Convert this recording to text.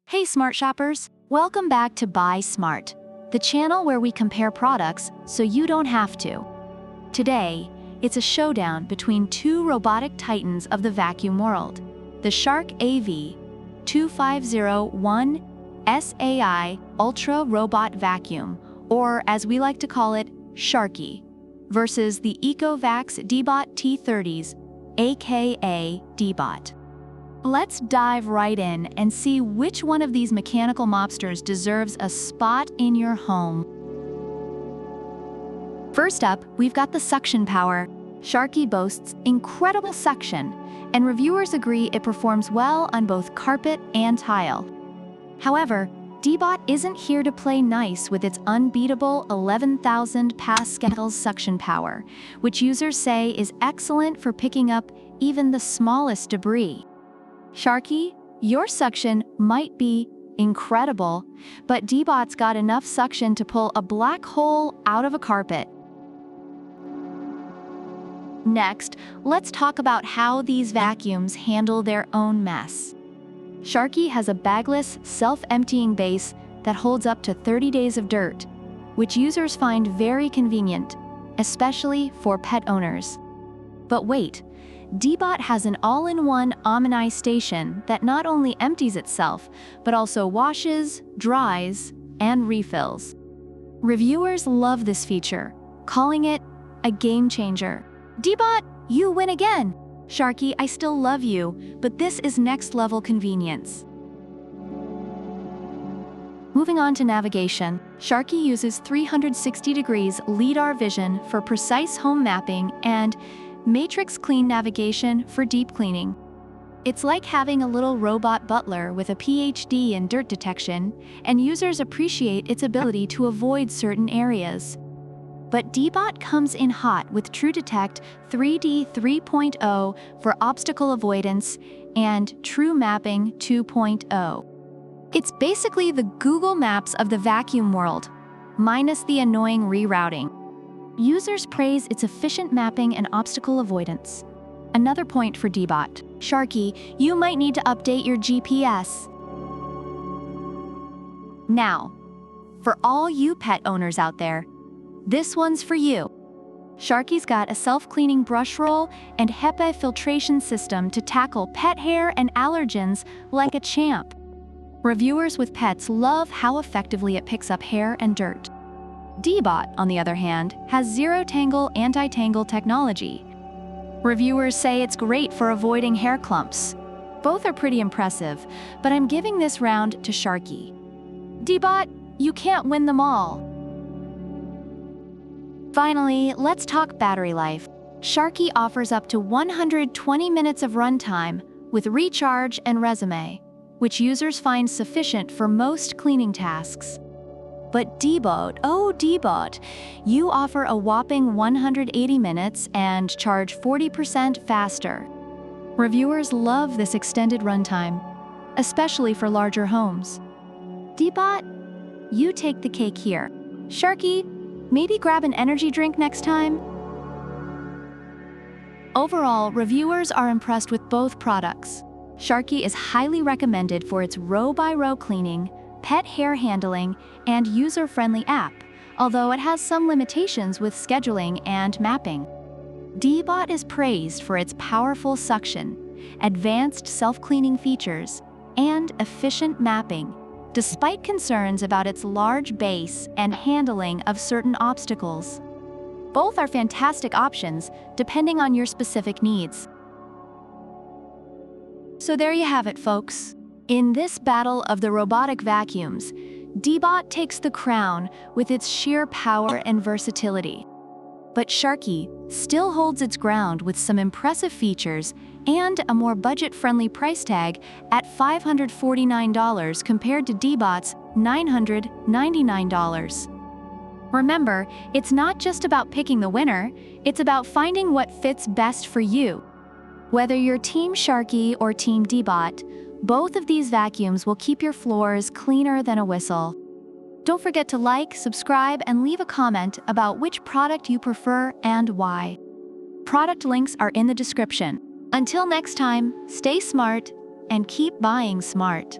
Hey smart shoppers, welcome back to Buy Smart, the channel where we compare products so you don't have to. Today, it's a showdown between two robotic titans of the vacuum world, the Shark AV2501S AI Ultra Robot Vacuum, or as we like to call it, Sharky, versus the ECOVACS DEEBOT T30S, aka DEEBOT. Let's dive right in and see which one of these mechanical mobsters deserves a spot in your home. First up, we've got the suction power. Sharky boasts incredible suction, and reviewers agree it performs well on both carpet and tile. However, DEEBOT isn't here to play nice with its unbeatable 11,000 pascals suction power, which users say is excellent for picking up even the smallest debris. Sharky, your suction might be incredible, but DEEBOT's got enough suction to pull a black hole out of a carpet. Next, let's talk about how these vacuums handle their own mess. Sharky has a bagless, self-emptying base that holds up to 30 days of dirt, which users find very convenient, especially for pet owners. But wait, DEEBOT has an all-in-one Omni station that not only empties itself, but also washes, dries, and refills. Reviewers love this feature, calling it a game changer. DEEBOT, you win again! Sharky, I still love you, but this is next-level convenience. Moving on to navigation, Sharky uses 360 degrees LiDAR vision for precise home mapping and matrix clean navigation for deep cleaning. It's like having a little robot butler with a PhD in dirt detection, and users appreciate its ability to avoid certain areas. But DEEBOT comes in hot with TrueDetect 3D 3.0 for obstacle avoidance and True Mapping 2.0. It's basically the Google Maps of the vacuum world, minus the annoying rerouting. Users praise its efficient mapping and obstacle avoidance. Another point for DEEBOT. Sharky, you might need to update your GPS. Now, for all you pet owners out there, this one's for you. Sharky's got a self-cleaning brush roll and HEPA filtration system to tackle pet hair and allergens like a champ. Reviewers with pets love how effectively it picks up hair and dirt. DEEBOT, on the other hand, has zero-tangle anti-tangle technology. Reviewers say it's great for avoiding hair clumps. Both are pretty impressive, but I'm giving this round to Sharky. DEEBOT, you can't win them all. Finally, let's talk battery life. Sharky offers up to 120 minutes of runtime with recharge and resume, which users find sufficient for most cleaning tasks. But DEEBOT, oh DEEBOT, you offer a whopping 180 minutes and charge 40% faster. Reviewers love this extended runtime, especially for larger homes. DEEBOT, you take the cake here. Sharky, maybe grab an energy drink next time? Overall, reviewers are impressed with both products. Sharky is highly recommended for its row-by-row cleaning, pet hair handling, and user-friendly app, although it has some limitations with scheduling and mapping. DEEBOT is praised for its powerful suction, advanced self-cleaning features, and efficient mapping, despite concerns about its large base and handling of certain obstacles. Both are fantastic options, depending on your specific needs. So there you have it, folks. In this battle of the robotic vacuums, DEEBOT takes the crown with its sheer power and versatility. But Sharky still holds its ground with some impressive features and a more budget-friendly price tag at $549 compared to DEEBOT's $999. Remember, it's not just about picking the winner, it's about finding what fits best for you. Whether you're Team Sharky or Team DEEBOT, both of these vacuums will keep your floors cleaner than a whistle. Don't forget to like, subscribe, and leave a comment about which product you prefer and why. Product links are in the description. Until next time, stay smart and keep buying smart.